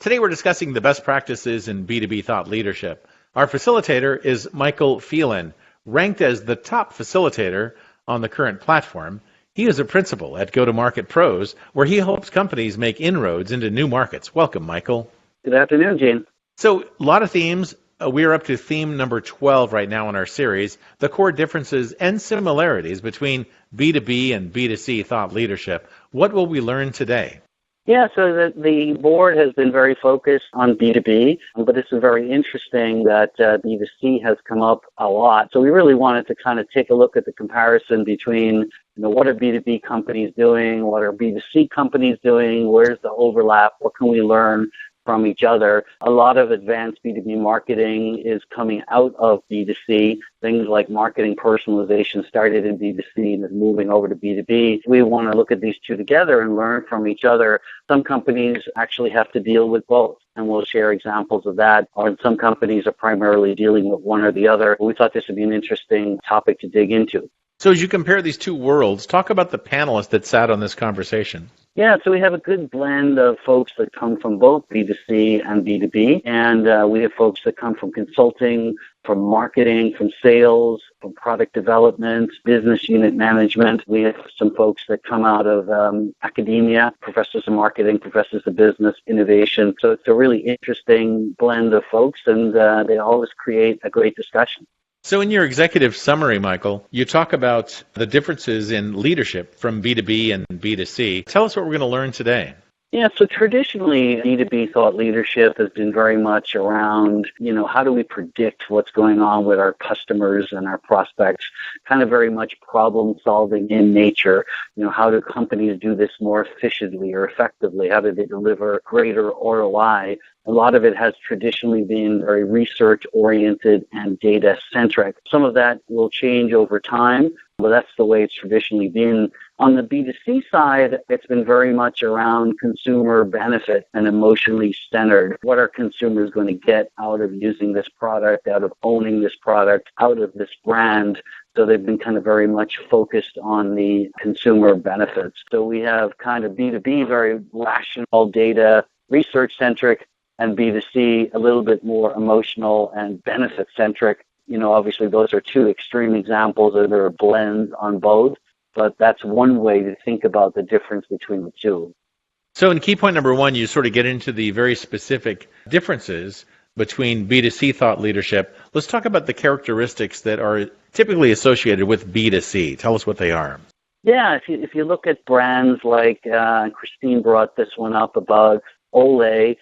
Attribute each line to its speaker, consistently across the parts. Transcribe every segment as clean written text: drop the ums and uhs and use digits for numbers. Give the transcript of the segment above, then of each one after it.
Speaker 1: Today we're discussing the best practices in B2B thought leadership. Our facilitator is Michael Phelan, ranked as the top facilitator on the Currnt platform. He is a principal at Go-to-Market Pros, where he helps companies make inroads into new markets. Welcome, Michael.
Speaker 2: Good afternoon, Gene.
Speaker 1: So, a lot of themes. We're up to theme number 12 right now in our series, the core differences and similarities between B2B and B2C thought leadership. What will we learn today?
Speaker 2: Yeah, so the board has been very focused on B2B, but it's very interesting that B2C has come up a lot. So we really wanted to kind of take a look at the comparison between, what are B2B companies doing, what are B2C companies doing, where's the overlap, what can we learn from each other. A lot of advanced B2B marketing is coming out of B2C. Things like marketing personalization started in B2C and is moving over to B2B. We want to look at these two together and learn from each other. Some companies actually have to deal with both, and we'll share examples of that. Or some companies are primarily dealing with one or the other. We thought this would be an interesting topic to dig into.
Speaker 1: So as you compare these two worlds, talk about the panelists that sat on this conversation.
Speaker 2: Yeah, so we have a good blend of folks that come from both B2C and B2B, and we have folks that come from consulting, from marketing, from sales, from product development, business unit management. We have some folks that come out of academia, professors of marketing, professors of business, innovation. So it's a really interesting blend of folks, and they always create a great discussion.
Speaker 1: So in your executive summary, Michael, you talk about the differences in leadership from B2B and B2C. Tell us what we're going to learn today.
Speaker 2: Yeah, so traditionally, B2B thought leadership has been very much around, how do we predict what's going on with our customers and our prospects, kind of very much problem solving in nature. How do companies do this more efficiently or effectively? How do they deliver greater ROI? A lot of it has traditionally been very research-oriented and data-centric. Some of that will change over time, but that's the way it's traditionally been. On the B2C side, it's been very much around consumer benefit and emotionally centered. What are consumers going to get out of using this product, out of owning this product, out of this brand? So they've been kind of very much focused on the consumer benefits. So we have kind of B2B, very rational data, research-centric, and B2C, a little bit more emotional and benefit-centric. Obviously those are two extreme examples, and there are blends on both, but that's one way to think about the difference between the two.
Speaker 1: So in key point number 1, you sort of get into the very specific differences between B2C thought leadership. Let's talk about the characteristics that are typically associated with B2C. Tell us what they are.
Speaker 2: Yeah, if you look at brands like, Christine brought this one up about Olay,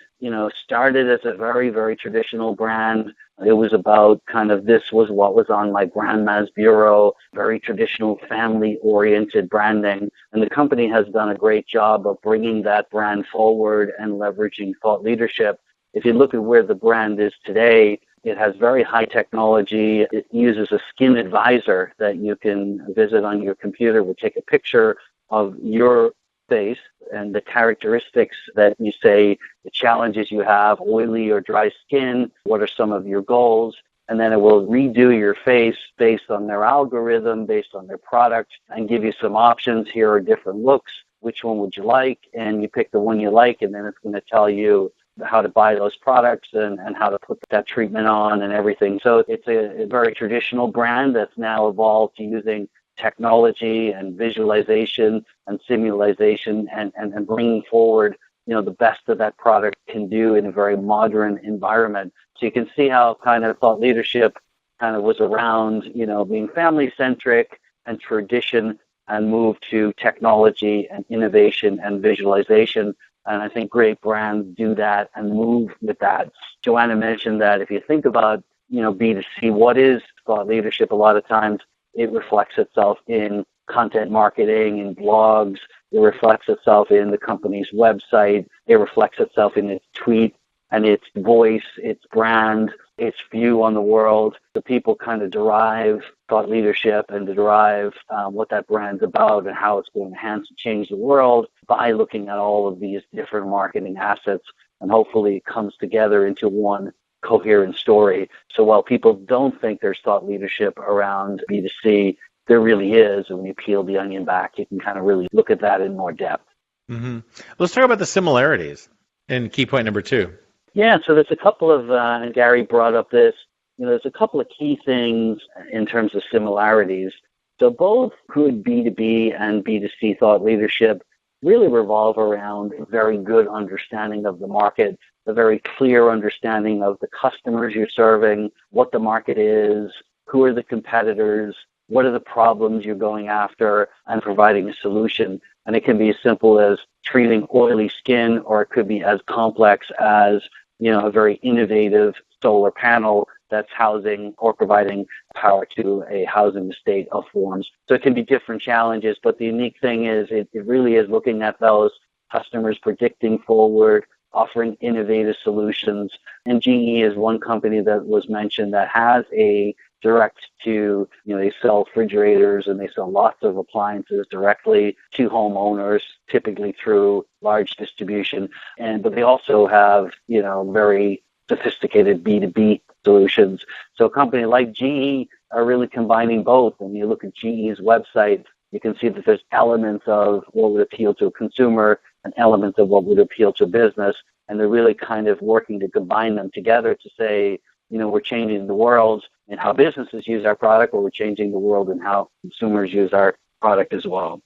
Speaker 2: started as a very, very traditional brand. It was about kind of this was what was on my grandma's bureau, very traditional family-oriented branding. And the company has done a great job of bringing that brand forward and leveraging thought leadership. If you look at where the brand is today, it has very high technology. It uses a skin advisor that you can visit on your computer. We'll take a picture of your face and the characteristics that you say, the challenges you have, oily or dry skin, what are some of your goals, and then it will redo your face based on their algorithm, based on their product, and give you some options. Here are different looks. Which one would you like? And you pick the one you like, and then it's going to tell you how to buy those products and how to put that treatment on and everything. So it's a very traditional brand that's now evolved to using technology and visualization and simulation and bringing forward, the best that that product can do in a very modern environment. So you can see how kind of thought leadership kind of was around, being family-centric and tradition and moved to technology and innovation and visualization. And I think great brands do that and move with that. Joanna mentioned that if you think about, B2C, what is thought leadership? A lot of times it reflects itself in content marketing, in blogs. It reflects itself in the company's website. It reflects itself in its tweet and its voice, its brand, its view on the world. The people kind of derive thought leadership and derive what that brand's about and how it's going to enhance and change the world by looking at all of these different marketing assets. And hopefully it comes together into one coherent story. So while people don't think there's thought leadership around B2C, there really is. And when you peel the onion back, you can kind of really look at that in more depth.
Speaker 1: Mm-hmm. Let's talk about the similarities. And key point number 2.
Speaker 2: Yeah, so there's a couple of, and Gary brought up this, there's a couple of key things in terms of similarities. So both good B2B and B2C thought leadership really revolve around a very good understanding of the market, a very clear understanding of the customers you're serving, what the market is, who are the competitors, what are the problems you're going after, and providing a solution. And it can be as simple as treating oily skin, or it could be as complex as, a very innovative solar panel that's housing or providing power to a housing estate of forms. So it can be different challenges, but the unique thing is it really is looking at those customers, predicting forward, offering innovative solutions. And GE is one company that was mentioned that has a direct to, they sell refrigerators and they sell lots of appliances directly to homeowners, typically through large distribution. But they also have, very sophisticated B2B solutions. So a company like GE are really combining both. When you look at GE's website, you can see that there's elements of what would appeal to a consumer and elements of what would appeal to a business. And they're really kind of working to combine them together to say, we're changing the world in how businesses use our product, or we're changing the world in how consumers use our product as well.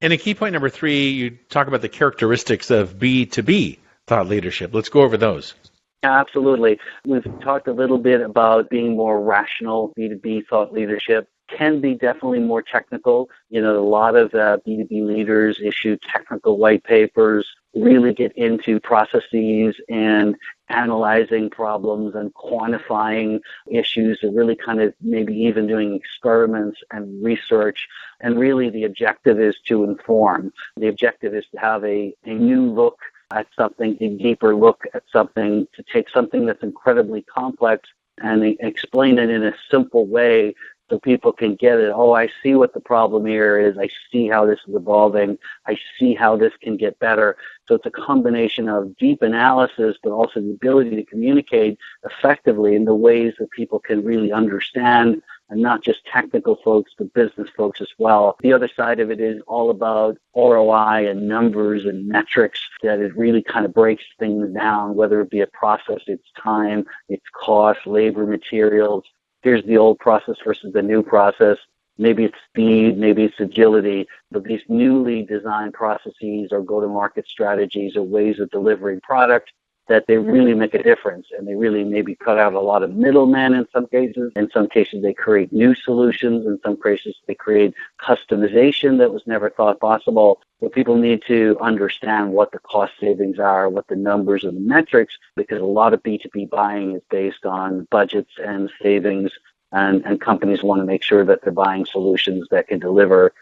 Speaker 1: And a key point number 3, you talk about the characteristics of B2B thought leadership. Let's go over those.
Speaker 2: Absolutely. We've talked a little bit about being more rational. B2B thought leadership can be definitely more technical. A lot of B2B leaders issue technical white papers, really get into processes and analyzing problems and quantifying issues, and really kind of maybe even doing experiments and research. And really the objective is to inform. The objective is to have a new look at something, a deeper look at something, to take something that's incredibly complex and explain it in a simple way so people can get it. Oh, I see what the problem here is. I see how this is evolving. I see how this can get better. So it's a combination of deep analysis, but also the ability to communicate effectively in the ways that people can really understand, and not just technical folks, but business folks as well. The other side of it is all about ROI and numbers and metrics, that it really kind of breaks things down, whether it be a process, its time, its cost, labor, materials. Here's the old process versus the new process. Maybe it's speed, maybe it's agility, but these newly designed processes or go-to-market strategies or ways of delivering product, that they really make a difference, and they really maybe cut out a lot of middlemen in some cases. In some cases, they create new solutions. In some cases, they create customization that was never thought possible. But people need to understand what the cost savings are, what the numbers and the metrics, because a lot of B2B buying is based on budgets and savings, and companies want to make sure that they're buying solutions that can deliver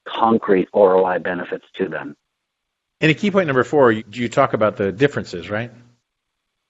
Speaker 2: concrete ROI benefits to them.
Speaker 1: And a key point number 4, you talk about the differences, right?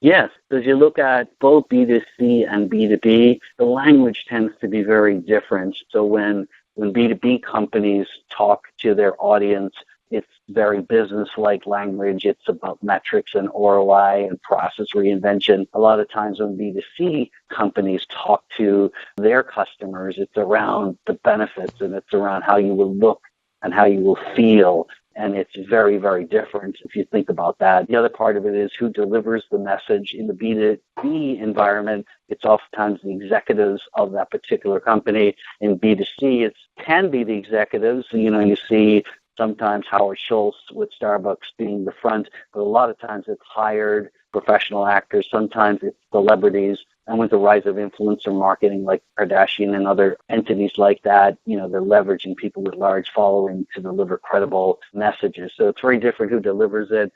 Speaker 2: Yes, as you look at both B2C and B2B, the language tends to be very different. So when B2B companies talk to their audience, it's very business-like language. It's about metrics and ROI and process reinvention. A lot of times when B2C companies talk to their customers, it's around the benefits, and it's around how you will look and how you will feel. And it's very, very different if you think about that. The other part of it is who delivers the message. In the B2B environment, it's oftentimes the executives of that particular company. In B2C, it can be the executives. You see sometimes Howard Schultz with Starbucks being the front, but a lot of times it's hired professional actors. Sometimes it's celebrities. And with the rise of influencer marketing like Kardashian and other entities like that, they're leveraging people with large following to deliver credible messages. So it's very different who delivers it.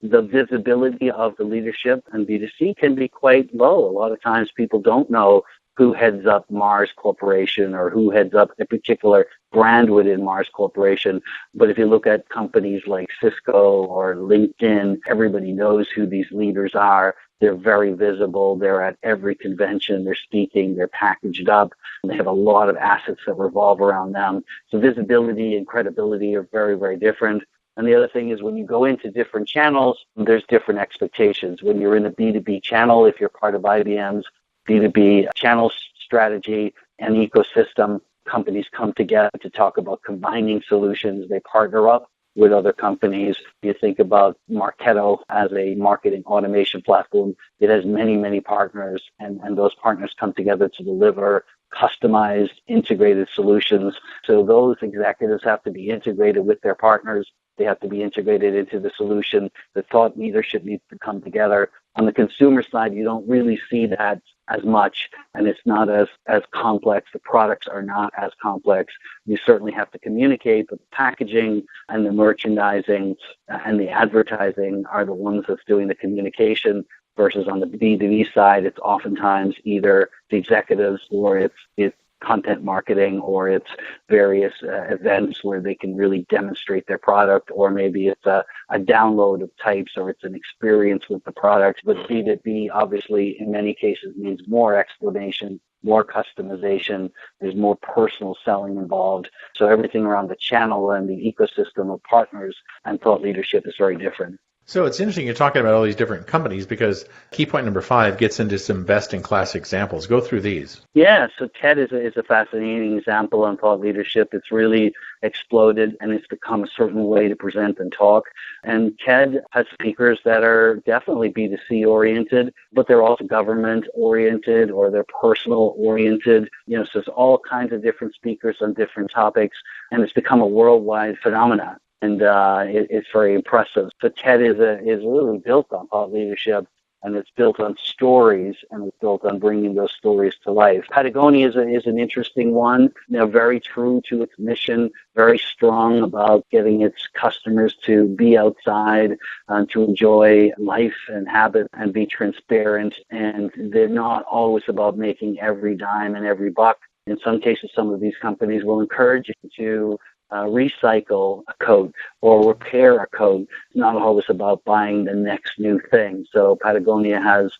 Speaker 2: The visibility of the leadership in B2C can be quite low. A lot of times people don't know who heads up Mars Corporation or who heads up a particular brand within Mars Corporation. But if you look at companies like Cisco or LinkedIn, everybody knows who these leaders are. They're very visible. They're at every convention. They're speaking. They're packaged up. And they have a lot of assets that revolve around them. So visibility and credibility are very, very different. And the other thing is when you go into different channels, there's different expectations. When you're in a B2B channel, if you're part of IBM's B2B channel strategy and ecosystem, companies come together to talk about combining solutions. They partner up with other companies. You think about Marketo as a marketing automation platform. It has many, many partners, and those partners come together to deliver customized, integrated solutions. So those executives have to be integrated with their partners. They have to be integrated into the solution. The thought leadership needs to come together. On the consumer side, you don't really see that as much, and it's not as complex. The products are not as complex. You certainly have to communicate, but the packaging and the merchandising and the advertising are the ones that's doing the communication, versus on the B2B side, it's oftentimes either the executives or it's content marketing, or it's various events where they can really demonstrate their product, or maybe it's a download of types, or it's an experience with the product. But B2B obviously in many cases means more explanation, more customization. There's more personal selling involved. So everything around the channel and the ecosystem of partners and thought leadership is very different.
Speaker 1: So it's interesting you're talking about all these different companies, because key point number 5 gets into some best-in-class examples. Go through these.
Speaker 2: Yeah, so TED is a fascinating example on thought leadership. It's really exploded, and it's become a certain way to present and talk. And TED has speakers that are definitely B2C oriented, but they're also government oriented, or they're personal oriented. So there's all kinds of different speakers on different topics, and it's become a worldwide phenomenon. And it's very impressive. So TED is really built on thought leadership, and it's built on stories, and it's built on bringing those stories to life. Patagonia is an interesting one. Very true to its mission, very strong about getting its customers to be outside and to enjoy life and habit and be transparent. And they're not always about making every dime and every buck. In some cases, some of these companies will encourage you to recycle a coat or repair a coat. It's not always about buying the next new thing. So Patagonia has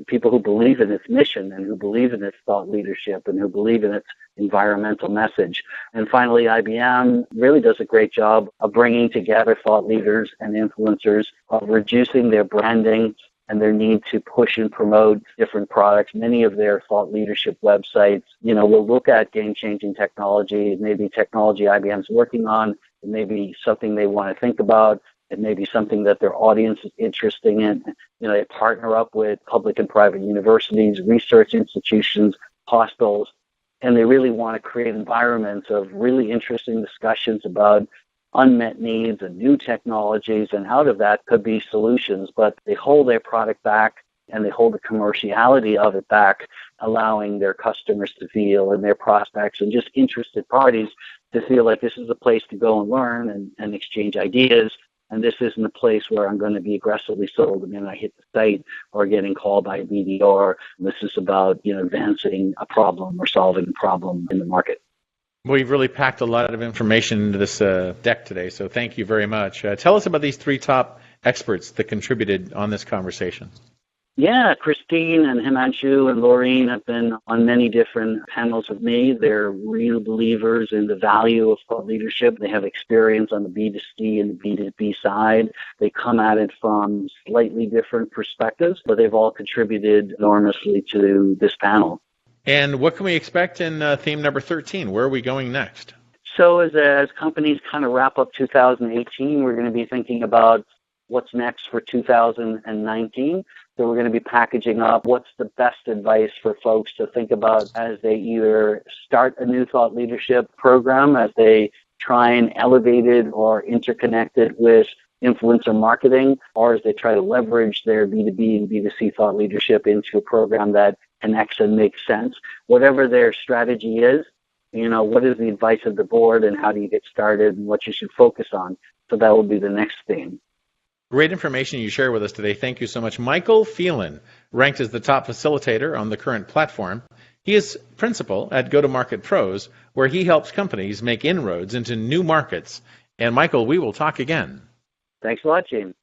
Speaker 2: people who believe in its mission, and who believe in its thought leadership, and who believe in its environmental message. And finally, IBM really does a great job of bringing together thought leaders and influencers, of reducing their branding and their need to push and promote different products. Many of their thought leadership websites, will look at game-changing technology. It may be technology IBM's working on. It may be something they want to think about. It may be something that their audience is interested in. They partner up with public and private universities, research institutions, hospitals, and they really want to create environments of really interesting discussions about unmet needs and new technologies, and out of that could be solutions, but they hold their product back, and they hold the commerciality of it back, allowing their customers to feel, and their prospects and just interested parties to feel like this is a place to go and learn and exchange ideas, and this isn't a place where I'm going to be aggressively sold the minute I hit the site, or getting called by a BDR. This is about advancing a problem or solving a problem in the market.
Speaker 1: Well, you've really packed a lot of information into this deck today, so thank you very much. Tell us about these 3 top experts that contributed on this conversation.
Speaker 2: Yeah, Christine and Himanshu and Laureen have been on many different panels with me. They're real believers in the value of thought leadership. They have experience on the B2C and the B2B side. They come at it from slightly different perspectives, but they've all contributed enormously to this panel.
Speaker 1: And what can we expect in theme number 13? Where are we going next?
Speaker 2: So as companies kind of wrap up 2018, we're going to be thinking about what's next for 2019. So we're going to be packaging up what's the best advice for folks to think about as they either start a new thought leadership program, as they try and elevate it or interconnect it with influencer marketing, or as they try to leverage their B2B and B2C thought leadership into a program that connects and makes sense. Whatever their strategy is, what is the advice of the board, and how do you get started, and what you should focus on. So that will be the next theme.
Speaker 1: Great information you share with us today. Thank you so much. Michael Phelan, ranked as the top facilitator on the Currnt platform. He is principal at Go-to-Market Pros, where he helps companies make inroads into new markets. And Michael, we will talk again.
Speaker 2: Thanks a lot, Gene.